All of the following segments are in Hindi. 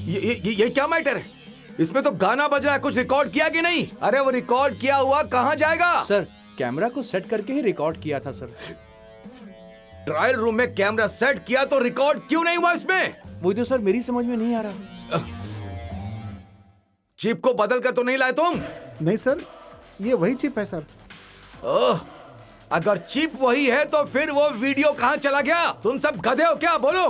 ये क्या मैटर है? इसमें तो गाना बज रहा है, कुछ रिकॉर्ड किया कि नहीं? अरे वो रिकॉर्ड किया हुआ कहाँ जाएगा? सर कैमरा को सेट करके ही रिकॉर्ड किया था सर। ट्रायल रूम में कैमरा सेट किया तो रिकॉर्ड क्यों नहीं हुआ इसमें? वो तो सर मेरी समझ में नहीं आ रहा। चिप को बदल कर तो नहीं लाए तुम? नहीं सर, ये वही चिप है सर। ओह, अगर चिप वही है तो फिर वो वीडियो कहाँ चला गया? तुम सब गधे हो क्या? बोलो।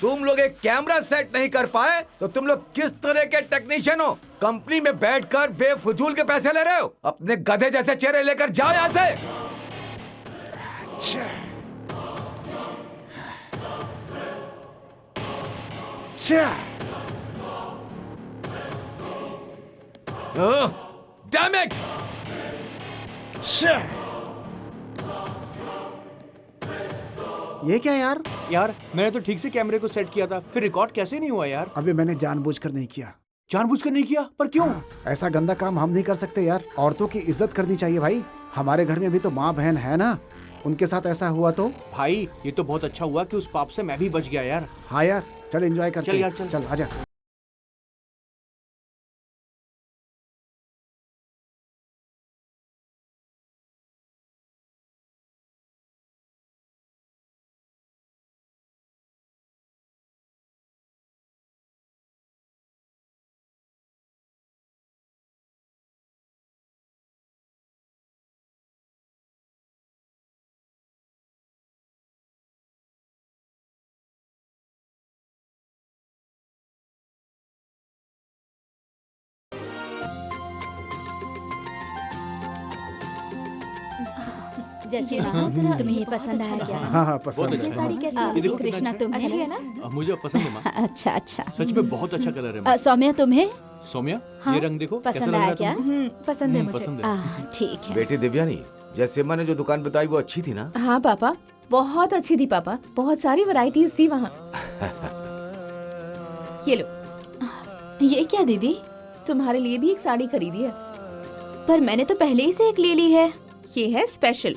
तुम लोग एक कैमरा सेट नहीं कर पाए तो तुम लोग किस तरह के टेक्नीशियन हो? कंपनी में बैठकर बेफजूल के पैसे ले रहे हो। अपने गधे जैसे चेहरे लेकर जाओ यहाँ से। Damn it! ये क्या यार? यार मैंने तो ठीक से कैमरे को सेट किया था, फिर रिकॉर्ड कैसे नहीं हुआ यार? अबे मैंने जानबूझकर नहीं किया। जानबूझकर नहीं किया? पर क्यों? ऐसा गंदा काम हम नहीं कर सकते यार। औरतों की इज्जत करनी चाहिए भाई। हमारे घर में भी तो माँ बहन है ना, उनके साथ ऐसा हुआ तो? भाई ये तो बहुत अच्छा हुआ कि उस पाप से मैं भी बच गया यार। हाँ यार, चल एंजॉय करते। चल यार, चल। चल आजा। जैसे तुम्हें ये पसंद आया क्या? हाँ पसंद बहुत है। अच्छा। साड़ी कैसी ये है? देखो कृष्णा कितना तुम्हें अच्छी है ना? मुझे पसंद है माँ। अच्छा अच्छा। सच में बहुत अच्छा कलर है माँ। सौम्या तुम्हें सौम्या हाँ, ये रंग देखो कैसा पसंद लग रहा आया है क्या? तुम्हें? पसंद है मुझे। पसंद है। ठीक है। बेटी दिव्यानी, जैसे मैंने जो दुकान बताई वो अच्छी थी ना? हाँ पापा, बहुत अच्छी थी पापा, बहुत सारी वैरायटीज थी वहाँ। ये लो। ये क्या दीदी? तुम्हारे लिए भी एक साड़ी खरीदी है। पर मैंने तो पहले ही से एक ले ली है। ये है स्पेशल,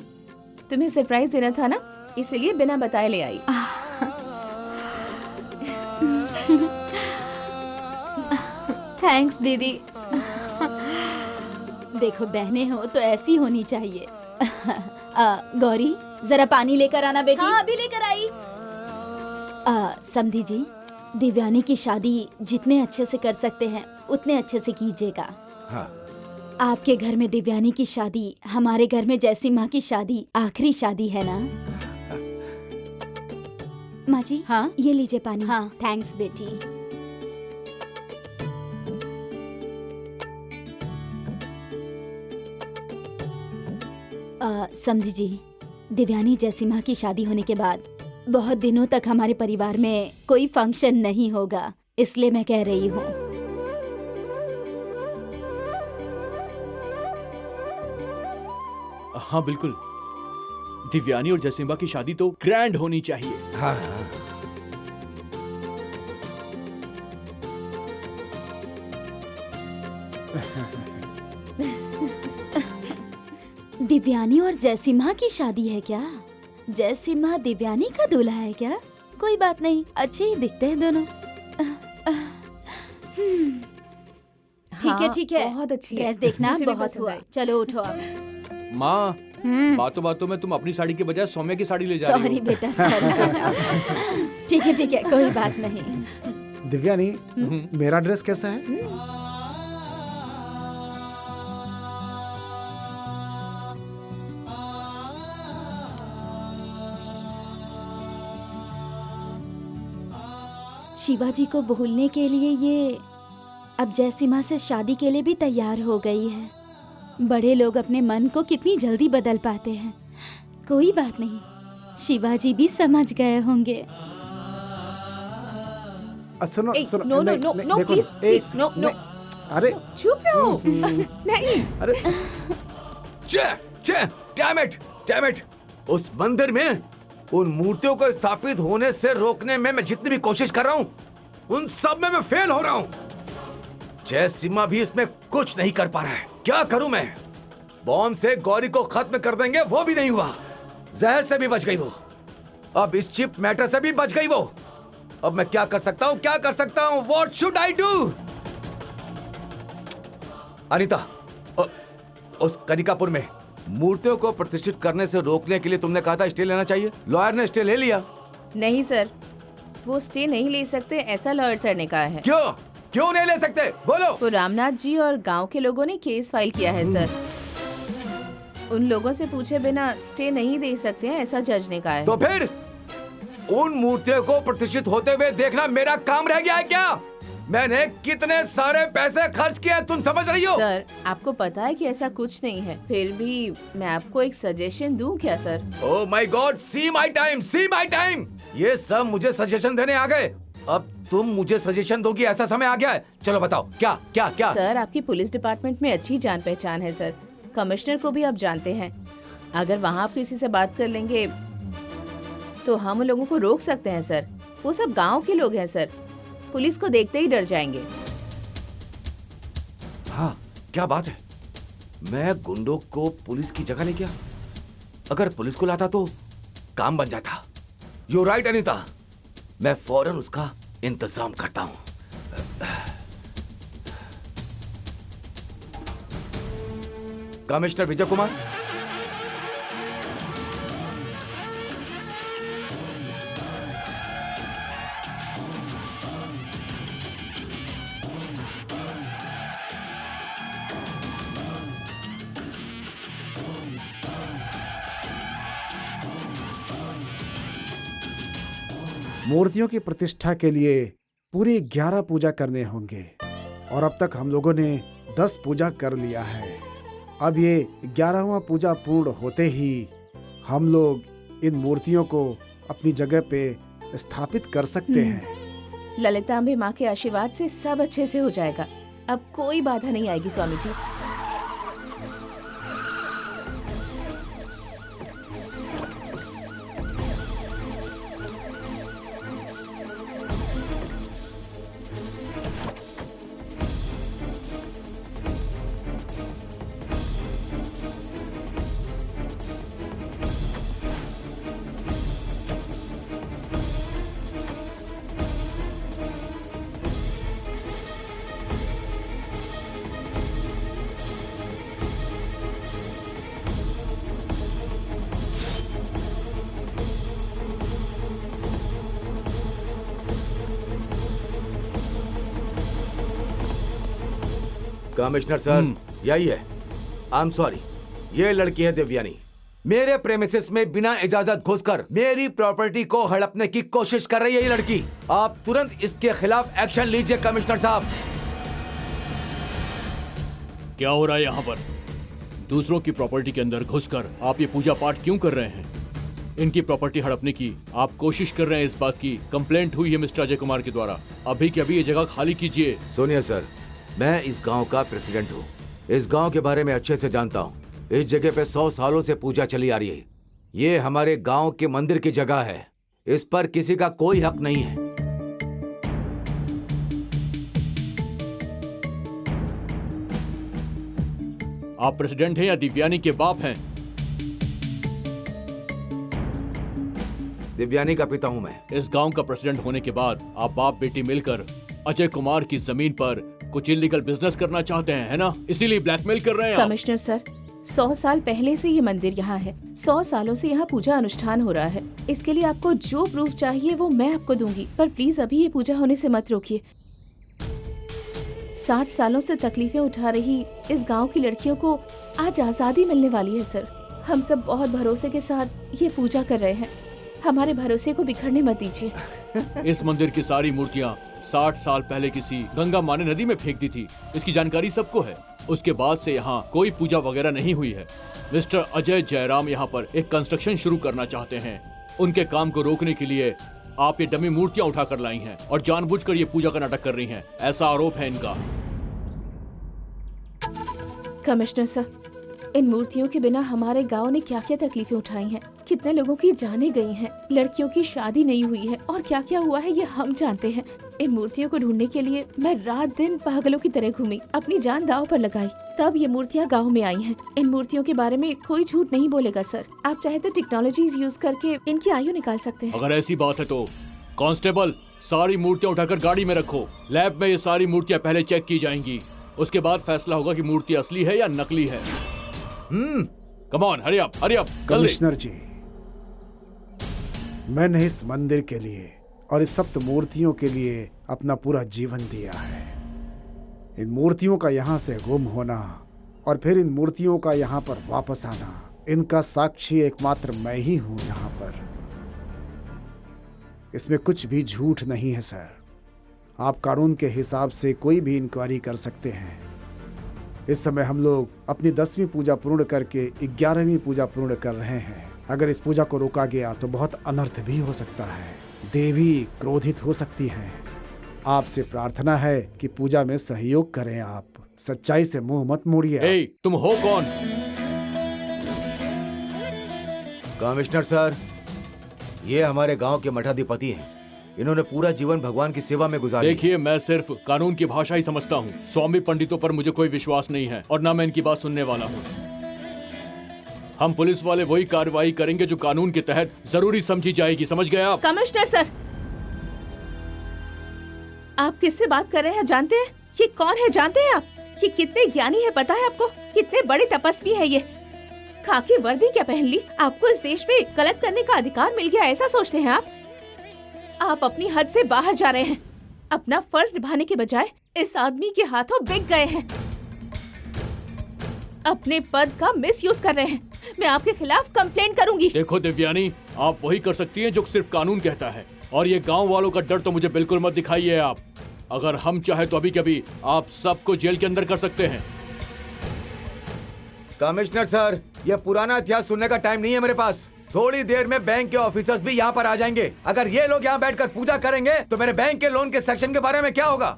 तुम्हें सरप्राइज देना था ना, इसलिए बिना बताए ले आई। थैंक्स दीदी। देखो बहनें हो तो ऐसी होनी चाहिए। गौरी जरा पानी लेकर आना बेटी। हाँ अभी लेकर आई। समधी जी, दिव्यानी की शादी जितने अच्छे से कर सकते हैं उतने अच्छे से कीजिएगा। हाँ। आपके घर में दिव्यानी की शादी, हमारे घर में जैसी माँ की शादी आखिरी शादी है ना? माँ जी हाँ ये लीजिए पानी। हाँ थैंक्स बेटी। समधी जी, दिव्यानी जैसी माँ की शादी होने के बाद बहुत दिनों तक हमारे परिवार में कोई फंक्शन नहीं होगा, इसलिए मैं कह रही हूँ। हाँ बिल्कुल, दिव्यानी और जसीमा की शादी तो ग्रैंड होनी चाहिए। हाँ। दिव्यानी और जयसिम्हा की शादी है क्या? जयसिम्हा दिव्यानी का दूल्हा है क्या? कोई बात नहीं, अच्छे ही दिखते हैं दोनों। ठीक है बहुत अच्छी है। ड्रेस देखना मुझे भी बहुत पसंद हुआ। आई। चलो उठो अब। माँ बातों बातों में तुम अपनी साड़ी के बजाय सौम्या की साड़ी ले जा रही हो। सॉरी बेटा, सॉरी बेटा। ठीक है कोई बात नहीं। दिव्यानी, मेरा ड्रेस कैसा है? शिवाजी को भूलने के लिए ये अब जयसीमा से शादी के लिए भी तैयार हो गई है। बड़े लोग अपने मन को कितनी जल्दी बदल पाते हैं। कोई बात नहीं, शिवाजी भी समझ गए होंगे। सुनो सुनो, नो नो नहीं, नो नहीं, नो देखो, प्लीज एक- प्लीज नो नो। नहीं, अरे चुप रहो। नहीं। अरे डैम इट! उस मंदिर में उन मूर्तियों को स्थापित होने से रोकने में मैं जितनी भी कोशिश कर रहा हूँ, उन सब में मैं फेल हो रहा हूँ। जयसीमा भी इसमें कुछ नहीं कर पा रहा है। क्या करूं मैं? बॉम्ब से गौरी को खत्म कर देंगे, वो भी नहीं हुआ। जहर से भी बच गई वो। अब इस चिप मैटर से भी बच गई वो। अब मैं क्या कर सकता हूँ, क्या कर सकता हूँ? What should I do? Anita, उस कनिकापुर में मूर्तियों को प्रतिष्ठित करने से रोकने के लिए तुमने कहा था स्टे लेना चाहिए। लॉयर ने स्टे ले लिया। नहीं सर, वो स्टे नहीं ले सकते ऐसा लॉयर सर ने कहा है। क्यों? क्यों नहीं ले सकते? बोलो। वो रामनाथ जी और गांव के लोगों ने केस फाइल किया है सर। उन लोगों से पूछे बिना स्टे नहीं दे सकते हैं ऐसा जज ने कहा है। तो फिर उन मूर्तियों को प्रतिष्ठित होते हुए देखना मेरा काम रह गया है क्या? मैंने कितने सारे पैसे खर्च किए, तुम समझ रही हो? सर, आपको पता है कि ऐसा कुछ नहीं है, फिर भी मैं आपको एक सजेशन दूं क्या sir? Oh my God, see my time, see my time. ये सब मुझे सजेशन देने आ गए। अब तुम मुझे सजेशन दोगी ऐसा समय आ गया है। चलो बताओ, क्या क्या क्या? सर, आपकी पुलिस डिपार्टमेंट में अच्छी जान पहचान है सर। कमिश्नर को भी आप जानते हैं। अगर वहाँ आप किसी से बात कर लेंगे तो हम उन लोगों को रोक सकते हैं सर। वो सब गांव के लोग हैं सर, पुलिस को देखते ही डर जाएंगे। हाँ, क्या बात है। मैं गुंडों को पुलिस की जगह ले गया। अगर पुलिस को लाता तो काम बन जाता। यू राइट अनीता, मैं फौरन उसका इंतजाम करता हूं। कमिश्नर विजय कुमार, मूर्तियों की प्रतिष्ठा के लिए पूरी 11 पूजा करने होंगे और अब तक हम लोगों ने 10 पूजा कर लिया है। अब ये 11वां पूजा पूर्ण होते ही हम लोग इन मूर्तियों को अपनी जगह पे स्थापित कर सकते हैं। ललितांबे माँ के आशीर्वाद से सब अच्छे से हो जाएगा। अब कोई बाधा नहीं आएगी स्वामी जी। कमिश्नर सर, यही है। आई एम सॉरी, ये लड़की है देवयानी। मेरे प्रेमिसेस में बिना इजाजत घुसकर मेरी प्रॉपर्टी को हड़पने की कोशिश कर रही है ये लड़की। आप तुरंत इसके खिलाफ एक्शन लीजिए कमिश्नर साहब। क्या हो रहा है यहाँ पर? दूसरों की प्रॉपर्टी के अंदर घुसकर आप ये पूजा पाठ क्यों कर रहे हैं? इनकी प्रॉपर्टी हड़पने की आप कोशिश कर रहे हैं। इस बात की कंप्लेंट हुई है मिस्टर अजय कुमार के द्वारा। अभी के अभी ये जगह खाली कीजिए। सुनिए सर, मैं इस गांव का प्रेसिडेंट हूँ। इस गांव के बारे में अच्छे से जानता हूँ। इस जगह पे 100 सालों से पूजा चली आ रही है। ये हमारे गांव के मंदिर की जगह है। इस पर किसी का कोई हक नहीं है। आप प्रेसिडेंट हैं या दिव्यानी के बाप हैं? दिव्यानी का पिता हूँ मैं। इस गांव का प्रेसिडेंट होने के बाद आप बाप बेटी मिलकर अजय कुमार की जमीन पर कुछ इलीगल बिजनेस करना चाहते हैं, है ना? इसीलिए ब्लैकमेल कर रहे हैं आप। कमिश्नर सर, 100 साल पहले से ये मंदिर यहाँ है। 100 सालों से यहाँ पूजा अनुष्ठान हो रहा है। इसके लिए आपको जो प्रूफ चाहिए वो मैं आपको दूंगी, पर प्लीज अभी ये पूजा होने से मत रोकिए। 60 सालों से तकलीफें उठा रही इस गांव की लड़कियों को आज आजादी मिलने वाली है सर। हम सब बहुत भरोसे के साथ ये पूजा कर रहे हैं। हमारे भरोसे को बिखरने मत दीजिए। इस मंदिर की सारी मूर्तियाँ 60 साल पहले किसी गंगा माँ ने नदी में फेंक दी थी। इसकी जानकारी सबको है। उसके बाद से यहाँ कोई पूजा वगैरह नहीं हुई है। मिस्टर अजय जयराम यहाँ पर एक कंस्ट्रक्शन शुरू करना चाहते हैं। उनके काम को रोकने के लिए आप ये डमी मूर्तियाँ उठाकर लाई हैं और जानबूझकर ये पूजा का नाटक कर रही हैं, ऐसा आरोप है इनका। कमिश्नर सर, इन मूर्तियों के बिना हमारे गांव ने क्या क्या तकलीफें उठाई हैं, कितने लोगों की जानें गई हैं, लड़कियों की शादी नहीं हुई है और क्या क्या हुआ है ये हम जानते हैं। इन मूर्तियों को ढूंढने के लिए मैं रात दिन पागलों की तरह घूमी, अपनी जान दांव पर लगाई, तब ये मूर्तियाँ गाँव में आई हैं। इन मूर्तियों के बारे में कोई झूठ नहीं बोलेगा सर। आप चाहे तो टेक्नोलॉजीज यूज करके इनकी आयु निकाल सकते हैं। अगर ऐसी बात है तो कांस्टेबल, सारी मूर्तियां उठाकर गाड़ी में रखो। लैब में ये सारी मूर्तियां पहले चेक की जाएंगी, उसके बाद फैसला होगा कि मूर्ति असली है या नकली है। कम ऑन, हरी अप जल्दी। कमिश्नर जी, मैंने इस मंदिर के लिए और इस सप्त मूर्तियों के लिए अपना पूरा जीवन दिया है। इन मूर्तियों का यहाँ से गुम होना और फिर इन मूर्तियों का यहाँ पर वापस आना, इनका साक्षी एकमात्र मैं ही हूं यहाँ पर। इसमें कुछ भी झूठ नहीं है सर। आप कानून के हिसाब से कोई भी इंक्वायरी कर सकते हैं। इस समय हम लोग अपनी 10वीं पूजा पूर्ण करके 11वीं पूजा पूर्ण कर रहे हैं। अगर इस पूजा को रोका गया तो बहुत अनर्थ भी हो सकता है। देवी क्रोधित हो सकती हैं। आपसे प्रार्थना है कि पूजा में सहयोग करें। आप सच्चाई से मुंह मत मोड़िए। ए, तुम हो कौन? कमिश्नर सर, ये हमारे गांव के मठाधिपति हैं। इन्होंने पूरा जीवन भगवान की सेवा में गुजार दिया। देखिए, मैं सिर्फ कानून की भाषा ही समझता हूँ। स्वामी पंडितों पर मुझे कोई विश्वास नहीं है और ना मैं इनकी बात सुनने वाला हूँ। हम पुलिस वाले वही कार्रवाई करेंगे जो कानून के तहत जरूरी समझी जाएगी, समझ गए आप? कमिश्नर सर, आप किससे बात कर रहे हैं जानते हैं? ये कौन है जानते हैं आप? ये कितने ज्ञानी है पता है आपको? कितने बड़े तपस्वी है ये। खाकी वर्दी क्या पहन ली? आपको इस देश में गलत करने का अधिकार मिल गया, ऐसा सोचते हैं आप? आप अपनी हद से बाहर जा रहे हैं। अपना फर्ज निभाने के बजाय इस आदमी के हाथों बिक गए हैं। अपने पद का मिसयूज कर रहे हैं। मैं आपके खिलाफ कंप्लेंट करूंगी। देखो दिव्यानी, आप वही कर सकती हैं जो सिर्फ कानून कहता है, और ये गांव वालों का डर तो मुझे बिल्कुल मत दिखाइए आप। अगर हम चाहे तो अभी कभी आप सबको जेल के अंदर कर सकते हैं। कमिश्नर सर, ये पुराना इतिहास सुनने का टाइम नहीं है मेरे पास। थोड़ी देर में बैंक के ऑफिसर्स भी यहाँ पर आ जाएंगे। अगर ये लोग यहाँ बैठकर पूजा करेंगे तो मेरे बैंक के लोन के सेक्शन के बारे में क्या होगा?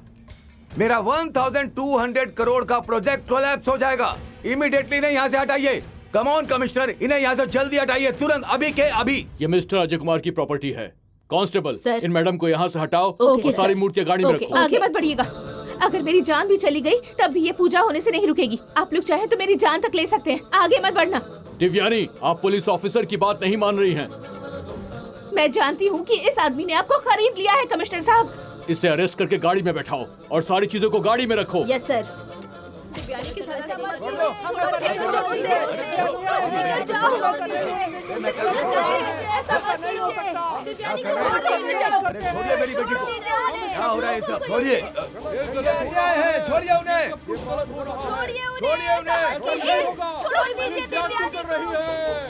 मेरा 1200 करोड़ का प्रोजेक्ट कोलैप्स हो जाएगा। इमीडिएटली इन्हें यहाँ से हटाइए। कम ऑन कमिश्नर, इन्हें यहाँ से जल्दी हटाइए, तुरंत, अभी के अभी। ये मिस्टर अजय कुमार की प्रॉपर्टी है। Constable, sir. इन मैडम को यहाँ से हटाओ ओके, और सारी सर। मूर्तियां गाड़ी में रखो। आगे मत बढ़िएगा। अगर मेरी जान भी चली गई तब भी ये पूजा होने से नहीं रुकेगी। आप लोग चाहे तो मेरी जान तक ले सकते हैं। आगे मत बढ़ना। दिव्यानी, आप पुलिस ऑफिसर की बात नहीं मान रही हैं। मैं जानती हूँ कि इस आदमी ने आपको खरीद लिया है कमिश्नर साहब। इसे अरेस्ट करके गाड़ी में बैठाओ और सारी चीजों को गाड़ी में रखो। Yes sir. छोड़िए मेरी बेटी को। क्या हो रहा है सब? छोड़िए। अन्याय है, छोड़िए उन्हें। छोड़िए उन्हें।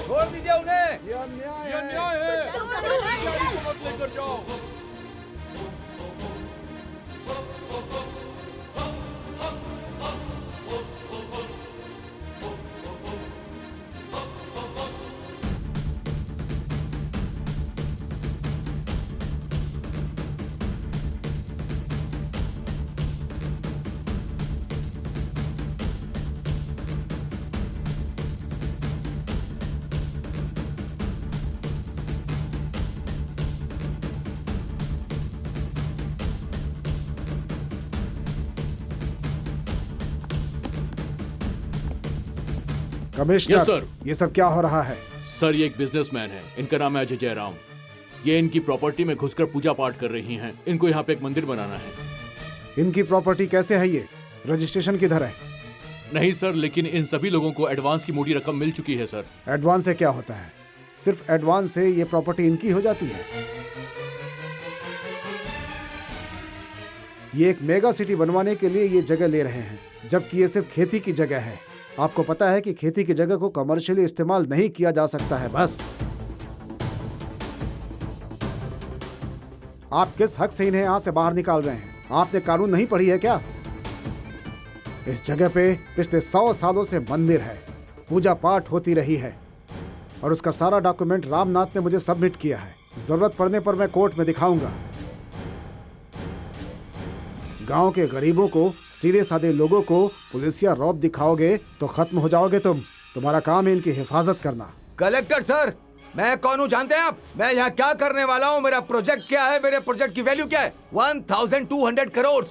छोड़ दीजिए उन्हें। Commissioner, yes sir. ये सब क्या हो रहा है? सर, ये एक बिजनेसमैन है। इनका नाम है अजय जयराम। ये इनकी प्रॉपर्टी में घुसकर पूजा पाठ कर रही हैं। इनको यहाँ पे एक मंदिर बनाना है। इनकी प्रॉपर्टी कैसे है? ये रजिस्ट्रेशन किधर है? नहीं सर, लेकिन इन सभी लोगों को एडवांस की मोटी रकम मिल चुकी है सर। एडवांस से क्या होता है? सिर्फ एडवांस से ये प्रॉपर्टी इनकी हो जाती है? ये एक मेगा सिटी बनवाने के लिए ये जगह ले रहे हैं, जबकि ये सिर्फ खेती की जगह है। आपको पता है कि खेती की जगह को कमर्शियली इस्तेमाल नहीं किया जा सकता है। बस आप किस हक से इन्हें यहां से बाहर निकाल रहे हैं? आपने कानून नहीं पढ़ी है क्या? इस जगह पे पिछले 100 सालों से मंदिर है, पूजा पाठ होती रही है, और उसका सारा डॉक्यूमेंट रामनाथ ने मुझे सबमिट किया है। जरूरत पड़ने पर मैं कोर्ट में दिखाऊंगा। गांव के गरीबों को, सीधे साधे लोगों को पुलिसिया रौब दिखाओगे तो खत्म हो जाओगे तुम। तुम्हारा काम है इनकी हिफाजत करना। कलेक्टर सर, मैं कौन हूँ जानते हैं आप? मैं यहाँ क्या करने वाला हूँ? मेरा प्रोजेक्ट क्या है? मेरे प्रोजेक्ट की वैल्यू क्या है? 1200 करोड़,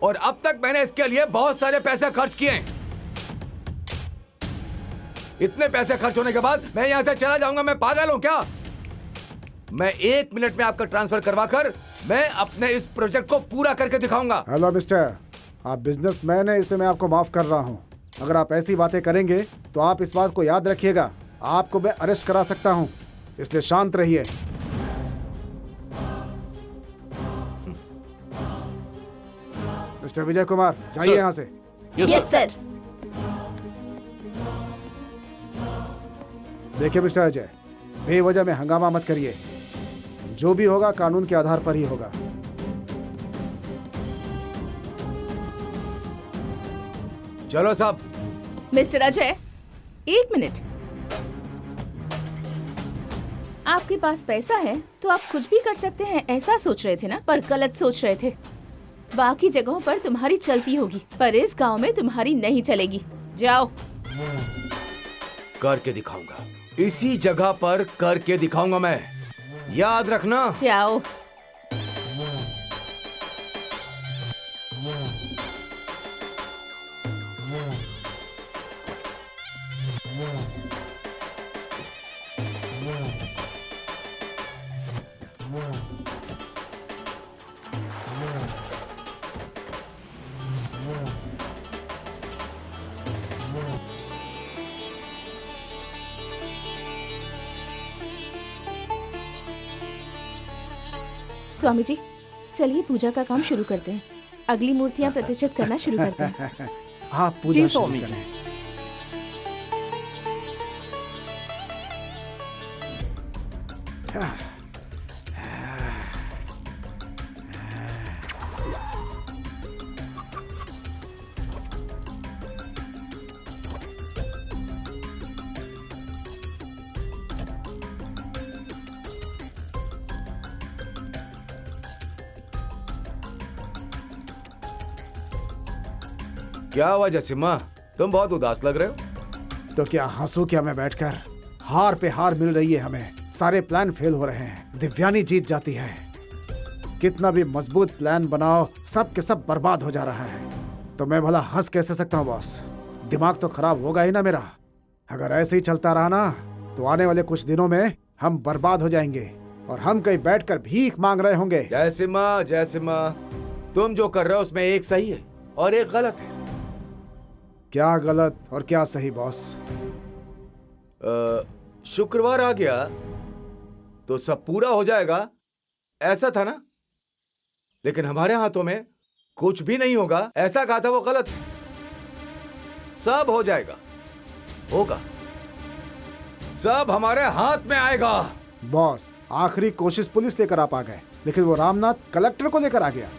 और अब तक मैंने इसके लिए बहुत सारे पैसे खर्च किए हैं। इतने पैसे खर्च होने के बाद मैं यहाँ से चला जाऊंगा? मैं पागल हूँ क्या? मैं 1 मिनट में आपका ट्रांसफर करवाकर मैं अपने इस प्रोजेक्ट को पूरा करके दिखाऊंगा। हेलो मिस्टर, आप बिजनेसमैन हैं इसलिए मैं आपको माफ कर रहा हूँ। अगर आप ऐसी बातें करेंगे तो आप इस बात को याद रखिएगा, आपको मैं अरेस्ट करा सकता हूँ, इसलिए शांत रहिए। मिस्टर विजय कुमार, जाइए सर। यहाँ से। Yes sir. देखिए मिस्टर अजय, बेवजह में हंगामा मत करिए। जो भी होगा कानून के आधार पर ही होगा। चलो साहब। Mister Ajay, 1 minute. आपके पास पैसा है तो आप कुछ भी कर सकते हैं, ऐसा सोच रहे थे ना? पर गलत सोच रहे थे। बाकी जगहों पर तुम्हारी चलती होगी, पर इस गांव में तुम्हारी नहीं चलेगी। जाओ। करके दिखाऊंगा, इसी जगह पर करके दिखाऊंगा मैं, याद रखना। जाओ। स्वामी जी, चलिए पूजा का काम शुरू करते हैं। अगली मूर्तियां प्रतिष्ठित करना शुरू करते हैं। आप पूजा जी, शुरू स्वामी जी। करें। क्या हुआ जसिमा, तुम बहुत उदास लग रहे हो। तो क्या हंसू क्या मैं बैठकर? हार पे हार मिल रही है हमें, सारे प्लान फेल हो रहे हैं, दिव्यानी जीत जाती है। कितना भी मजबूत प्लान बनाओ, सब के सब बर्बाद हो जा रहा है। तो मैं भला हंस कैसे सकता हूँ बॉस? दिमाग तो खराब होगा ही ना मेरा। अगर ऐसे ही चलता रहा ना तो आने वाले कुछ दिनों में हम बर्बाद हो जाएंगे और हम कहीं बैठकर भीख मांग रहे होंगे। जयसिमा, जयसिमा, तुम जो कर रहे हो उसमें एक सही है और एक गलत है। क्या गलत और क्या सही बॉस? शुक्रवार आ गया तो सब पूरा हो जाएगा, ऐसा था ना? लेकिन हमारे हाथों में कुछ भी नहीं होगा, ऐसा कहा था, वो गलत है। सब हो जाएगा, होगा, सब हमारे हाथ में आएगा। बॉस, आखिरी कोशिश पुलिस लेकर आप आ गए, लेकिन वो रामनाथ कलेक्टर को लेकर आ गया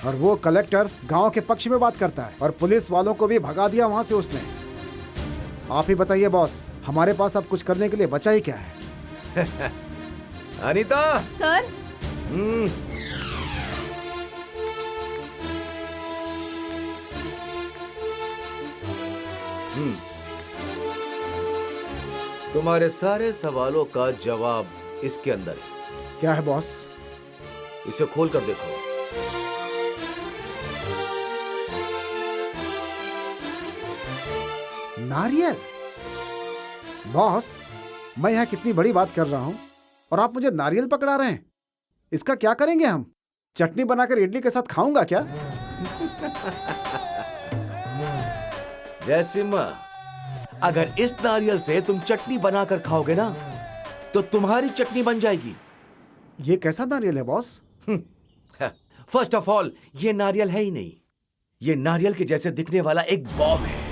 और वो कलेक्टर गांव के पक्ष में बात करता है और पुलिस वालों को भी भगा दिया वहां से उसने। आप ही बताइए बॉस, हमारे पास अब कुछ करने के लिए बचा ही क्या है? अनीता। सर। तुम्हारे सारे सवालों का जवाब इसके अंदर है। क्या है बॉस? इसे खोल कर देखो। नारियल? बॉस, मैं यहाँ कितनी बड़ी बात कर रहा हूँ और आप मुझे नारियल पकड़ा रहे हैं। इसका क्या करेंगे हम? चटनी बनाकर इडली के साथ खाऊंगा क्या? जयसिम्हा, अगर इस नारियल से तुम चटनी बनाकर खाओगे ना तो तुम्हारी चटनी बन जाएगी। ये कैसा नारियल है बॉस? फर्स्ट ऑफ ऑल, ये नारियल है ही नहीं, ये नारियल के जैसे दिखने वाला एक बॉम्ब है।